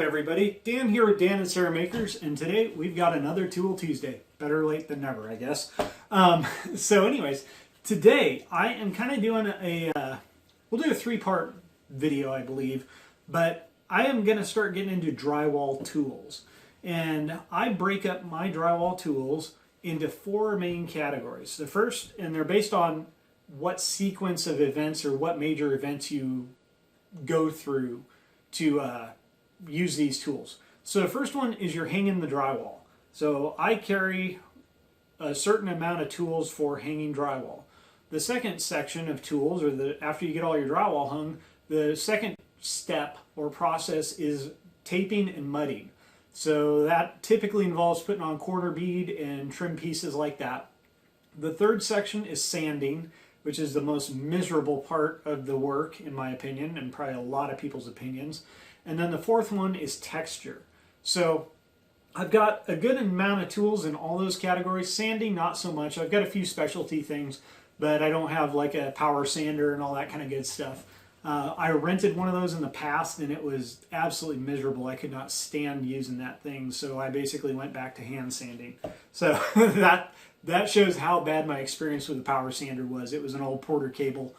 everybody? Dan here with Dan and Sarah Makers, and today we've got another Tool Tuesday. Better late than never, I guess. So anyways, today I am kind of doing we'll do a three-part video, I believe, but I am going to start getting into drywall tools. And I break up my drywall tools into four main categories. The first, and they're based on what sequence of events or what major events you go through to use these tools. So the first one is you're hanging the drywall. So I carry a certain amount of tools for hanging drywall. The second section of tools, or after you get all your drywall hung, the second step or process is taping and mudding. So that typically involves putting on quarter bead and trim pieces like that. The third section is sanding, which is the most miserable part of the work, in my opinion, and probably a lot of people's opinions. And then the fourth one is texture. So I've got a good amount of tools in all those categories. Sanding, not so much. I've got a few specialty things, but I don't have like a power sander and all that kind of good stuff. I rented one of those in the past, and it was absolutely miserable. I could not stand using that thing, so I basically went back to hand sanding. So that shows how bad my experience with the power sander was. It was an old Porter cable.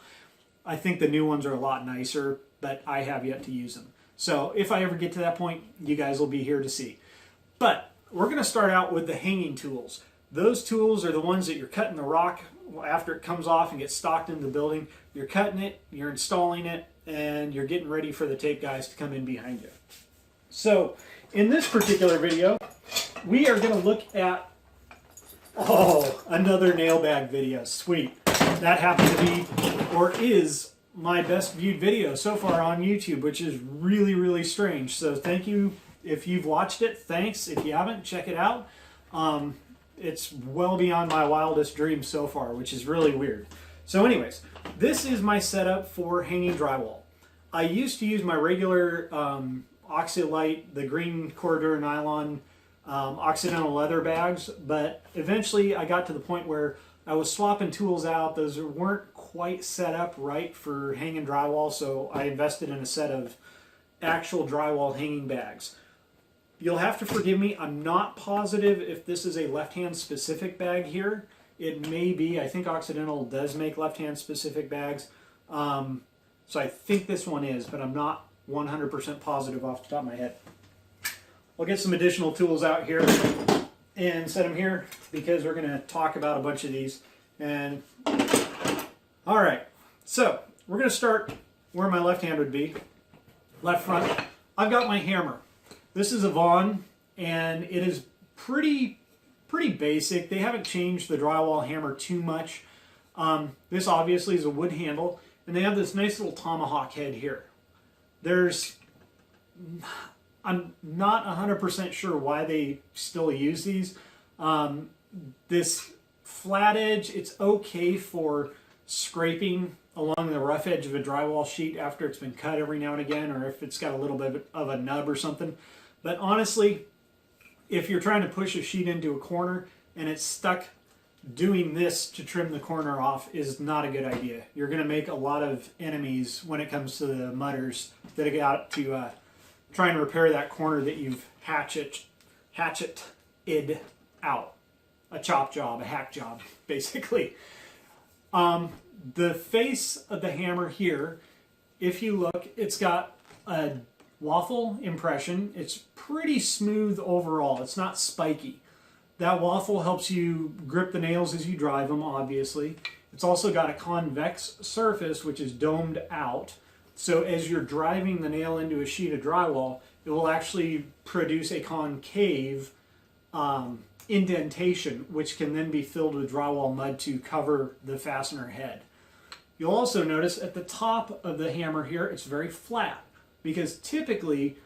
I think the new ones are a lot nicer, but I have yet to use them. So if I ever get to that point, you guys will be here to see. But we're going to start out with the hanging tools. Those tools are the ones that you're cutting the rock after it comes off and gets stocked into the building. You're cutting it, you're installing it, and you're getting ready for the tape guys to come in behind you. So in this particular video, we are going to look at another nail bag video. Sweet. That happens to be, or is, my best viewed video so far on YouTube, which is really, really strange. So thank you if you've watched it. Thanks. If you haven't, check it out. It's well beyond my wildest dreams so far, which is really weird. So anyways, this is my setup for hanging drywall. I used to use my regular Oxylite, the green corridor nylon Occidental leather bags, but eventually I got to the point where I was swapping tools out. Those weren't quite set up right for hanging drywall, so I invested in a set of actual drywall hanging bags. You'll have to forgive me, I'm not positive if this is a left-hand specific bag here. It may be. I think Occidental does make left-hand specific bags. So I think this one is, but I'm not 100% positive off the top of my head. I'll get some additional tools out here and set them here because we're going to talk about a bunch of these. And all right, so we're going to start where my left hand would be, left front. I've got my hammer. This is a Vaughn, and it is pretty basic. They haven't changed the drywall hammer too much. This obviously is a wood handle, and they have this nice little tomahawk head here. I'm not 100% sure why they still use these. This flat edge, it's okay for scraping along the rough edge of a drywall sheet after it's been cut every now and again, or if it's got a little bit of a nub or something. But honestly, if you're trying to push a sheet into a corner and it's stuck, doing this to trim the corner off is not a good idea. You're going to make a lot of enemies when it comes to the mudders that have got to try and repair that corner that you've hatcheted out. A chop job, a hack job, basically. The face of the hammer here, if you look, it's got a waffle impression. It's pretty smooth overall. It's not spiky. That waffle helps you grip the nails as you drive them, obviously. It's also got a convex surface, which is domed out. So as you're driving the nail into a sheet of drywall, it will actually produce a concave indentation, which can then be filled with drywall mud to cover the fastener head. You'll also notice at the top of the hammer here, it's very flat, because typically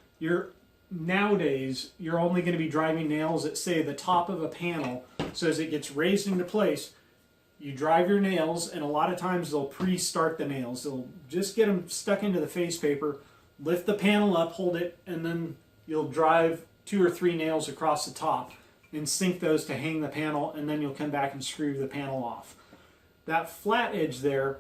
nowadays you're only going to be driving nails at, say, the top of a panel. So as it gets raised into place, you drive your nails, and a lot of times they'll pre-start the nails. They'll just get them stuck into the face paper, lift the panel up, hold it, and then you'll drive 2 or 3 nails across the top and sink those to hang the panel, and then you'll come back and screw the panel off. That flat edge there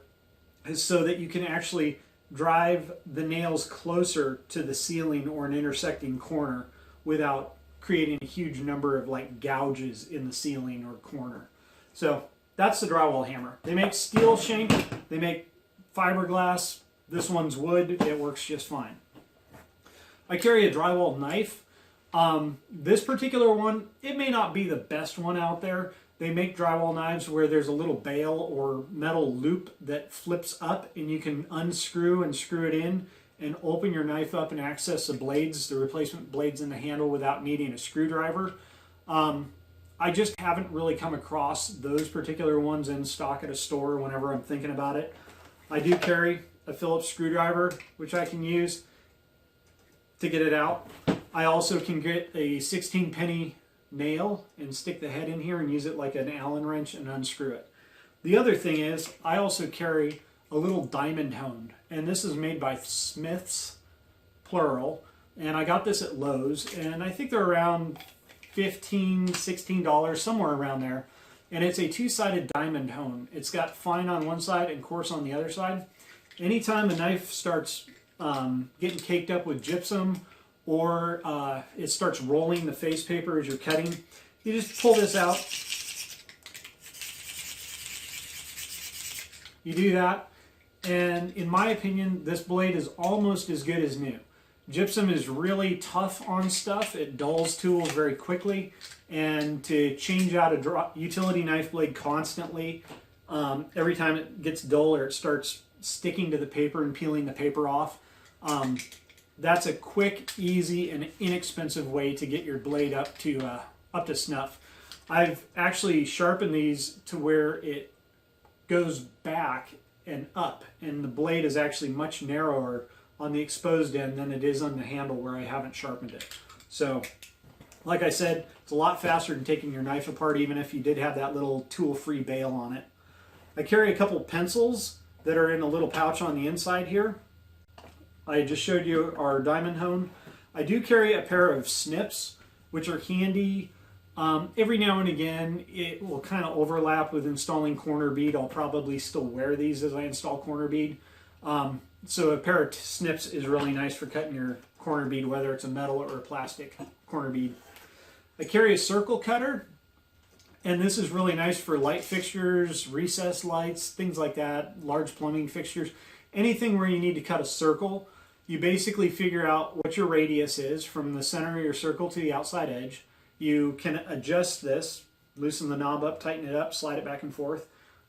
is so that you can actually drive the nails closer to the ceiling or an intersecting corner without creating a huge number of like gouges in the ceiling or corner. So that's the Drywall Hammer. They make steel shank, they make fiberglass. This one's wood, it works just fine. I carry a drywall knife. This particular one, it may not be the best one out there. They make drywall knives where there's a little bail or metal loop that flips up and you can unscrew and screw it in and open your knife up and access the blades, the replacement blades in the handle without needing a screwdriver. I just haven't really come across those particular ones in stock at a store whenever I'm thinking about it. I do carry a Phillips screwdriver, which I can use to get it out. I also can get a 16 penny nail and stick the head in here and use it like an Allen wrench and unscrew it. The other thing is I also carry a little diamond hone, and this is made by Smith's, plural, and I got this at Lowe's, and I think they're around $15, $16, somewhere around there, and it's a two-sided diamond hone. It's got fine on one side and coarse on the other side. Anytime a knife starts getting caked up with gypsum or it starts rolling the face paper as you're cutting, you just pull this out. You do that, and in my opinion, this blade is almost as good as new. Gypsum is really tough on stuff. It dulls tools very quickly, and to change out a utility knife blade constantly, every time it gets dull or it starts sticking to the paper and peeling the paper off, that's a quick, easy, and inexpensive way to get your blade up to snuff. I've actually sharpened these to where it goes back and up, and the blade is actually much narrower on the exposed end than it is on the handle where I haven't sharpened it. So, like I said, it's a lot faster than taking your knife apart, even if you did have that little tool-free bail on it. I carry a couple pencils that are in a little pouch on the inside here. I just showed you our diamond hone. I do carry a pair of snips, which are handy. Every now and again, it will kind of overlap with installing corner bead. I'll probably still wear these as I install corner bead. So a pair of snips is really nice for cutting your corner bead, whether it's a metal or a plastic corner bead. I carry a circle cutter, and this is really nice for light fixtures, recessed lights, things like that, large plumbing fixtures. Anything where you need to cut a circle, you basically figure out what your radius is from the center of your circle to the outside edge. You can adjust this, loosen the knob up, tighten it up, slide it back and forth,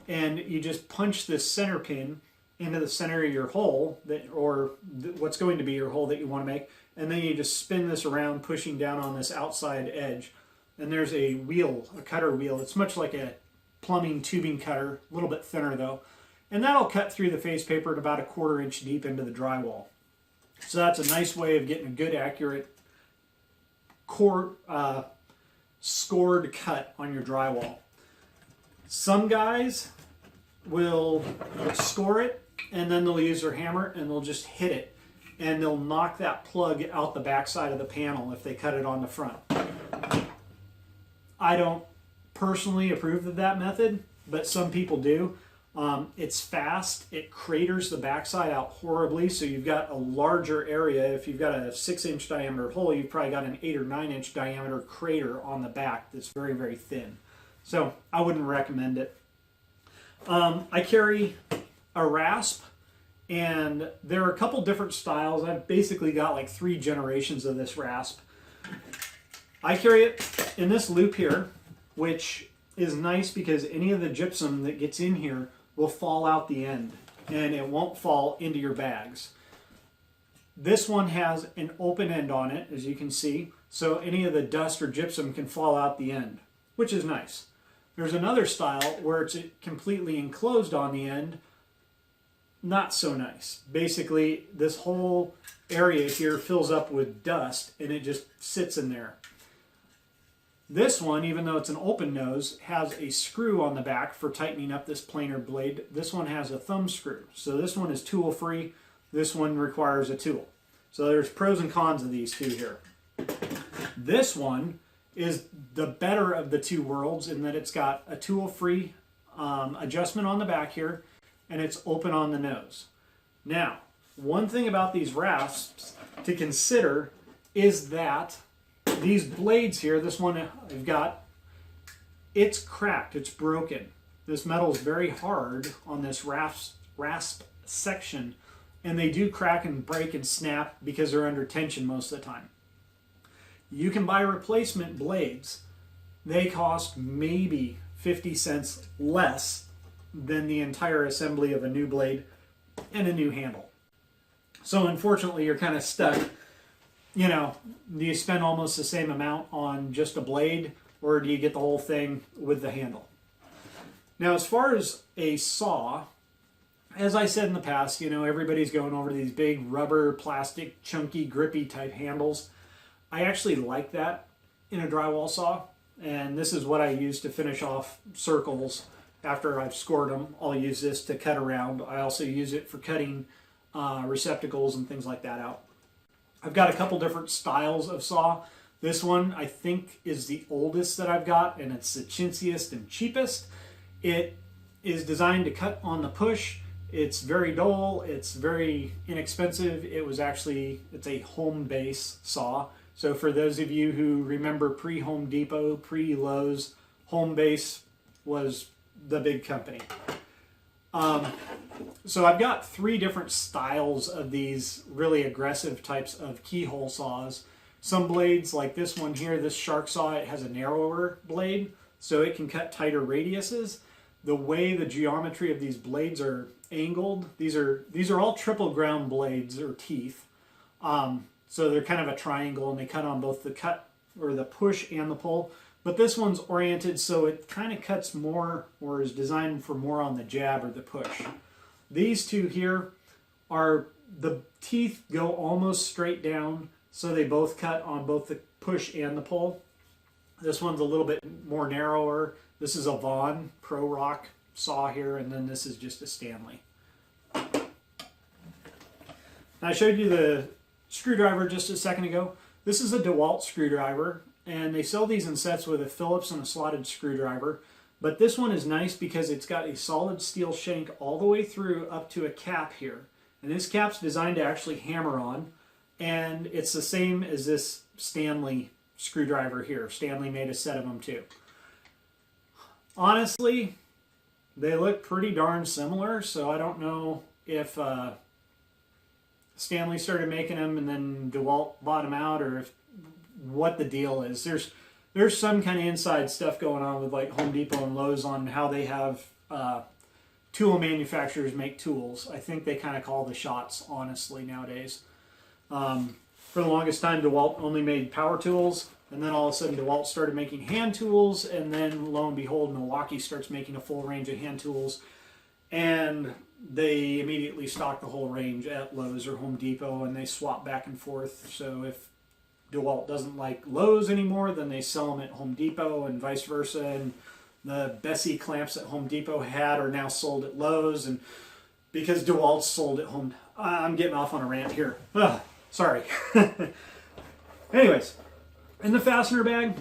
and you just punch this center pin into the center of your hole, what's going to be your hole that you want to make, and then you just spin this around, pushing down on this outside edge. And there's a wheel, a cutter wheel. It's much like a plumbing tubing cutter, a little bit thinner though. And that'll cut through the face paper at about a 1/4 inch deep into the drywall. So that's a nice way of getting a good, accurate scored cut on your drywall. Some guys will score it, and then they'll use their hammer and they'll just hit it, and they'll knock that plug out the back side of the panel if they cut it on the front. I don't personally approve of that method, but some people do. It's fast, it craters the backside out horribly, so you've got a larger area. If you've got a 6-inch diameter hole, you've probably got an 8 or 9-inch diameter crater on the back that's very, very thin. So I wouldn't recommend it. I carry a Rasp, and there are a couple different styles. I've basically got like 3 generations of this Rasp. I carry it in this loop here, which is nice because any of the gypsum that gets in here will fall out the end, and it won't fall into your bags. This one has an open end on it, as you can see, so any of the dust or gypsum can fall out the end, which is nice. There's another style where it's completely enclosed on the end. Not so nice. Basically, this whole area here fills up with dust, and it just sits in there. This one, even though it's an open nose, has a screw on the back for tightening up this planer blade. This one has a thumb screw. So this one is tool free. This one requires a tool. So there's pros and cons of these two here. This one is the better of the two worlds in that it's got a tool free adjustment on the back here, and it's open on the nose. Now, one thing about these rasps to consider is that these blades here, this one I've got, it's cracked, it's broken. This metal is very hard on this rasp section, and they do crack and break and snap because they're under tension most of the time. You can buy replacement blades. They cost maybe 50 cents less than the entire assembly of a new blade and a new handle. So unfortunately, you're kind of stuck. You know, do you spend almost the same amount on just a blade, or do you get the whole thing with the handle? Now, as far as a saw, as I said in the past, you know, everybody's going over these big rubber, plastic, chunky, grippy type handles. I actually like that in a drywall saw, and this is what I use to finish off circles after I've scored them. I'll use this to cut around. I also use it for cutting receptacles and things like that out. I've got a couple different styles of saw. This one I think is the oldest that I've got, and it's the chintziest and cheapest. It is designed to cut on the push. It's very dull. It's very inexpensive. It's a home base saw. So for those of you who remember pre-Home Depot, pre-Lowe's, Home Base was the big company. So I've got 3 different styles of these really aggressive types of keyhole saws. Some blades, like this one here, this shark saw, it has a narrower blade, so it can cut tighter radiuses. The way the geometry of these blades are angled, these are all triple ground blades or teeth. So they're kind of a triangle, and they cut on both the cut or the push and the pull. But this one's oriented so it kind of cuts more, or is designed for more on the jab or the push. These two here are, the teeth go almost straight down, so they both cut on both the push and the pull. This one's a little bit more narrower. This is a Vaughn Pro Rock saw here, and then this is just a Stanley. I showed you the screwdriver just a second ago. This is a Dewalt screwdriver, and they sell these in sets with a Phillips and a slotted screwdriver. But this one is nice because it's got a solid steel shank all the way through up to a cap here. And this cap's designed to actually hammer on, and it's the same as this Stanley screwdriver here. Stanley made a set of them too. Honestly, they look pretty darn similar, so I don't know if Stanley started making them and then DeWalt bought them out, or what the deal is. There's some kind of inside stuff going on with like Home Depot and Lowe's on how they have tool manufacturers make tools. I think they kind of call the shots, honestly, nowadays. For the longest time, DeWalt only made power tools, and then all of a sudden DeWalt started making hand tools, and then lo and behold, Milwaukee starts making a full range of hand tools, and they immediately stock the whole range at Lowe's or Home Depot, and they swap back and forth. So if DeWalt doesn't like Lowe's anymore, then they sell them at Home Depot, and vice versa. And the Bessie clamps that Home Depot had are now sold at Lowe's, and because DeWalt's sold at Home... I'm getting off on a rant here. Sorry. Anyways, in the fastener bag,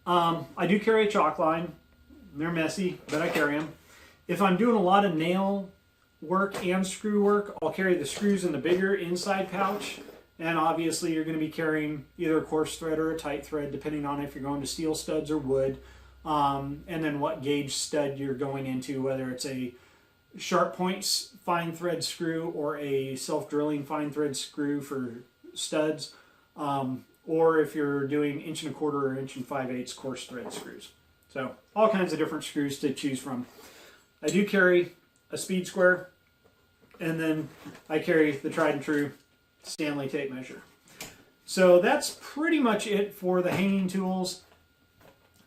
I do carry a chalk line. They're messy, but I carry them. If I'm doing a lot of nail work and screw work, I'll carry the screws in the bigger inside pouch. And obviously you're going to be carrying either a coarse thread or a tight thread, depending on if you're going to steel studs or wood. And then what gauge stud you're going into, whether it's a sharp points fine thread screw or a self-drilling fine thread screw for studs. Or if you're doing 1 1/4 or 1 5/8 coarse thread screws. So all kinds of different screws to choose from. I do carry a speed square, and then I carry the tried and true Stanley tape measure. So that's pretty much it for the hanging tools.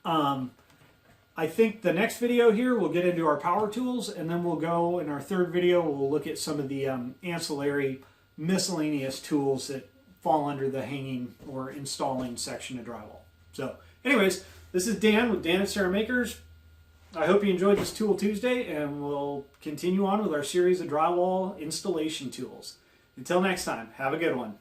I think the next video here we'll get into our power tools, and then we'll go in our third video, we'll look at some of the ancillary miscellaneous tools that fall under the hanging or installing section of drywall. So anyways, this is Dan with Dan and Sarah Makers. I hope you enjoyed this Tool Tuesday, and we'll continue on with our series of drywall installation tools. Until next time, have a good one.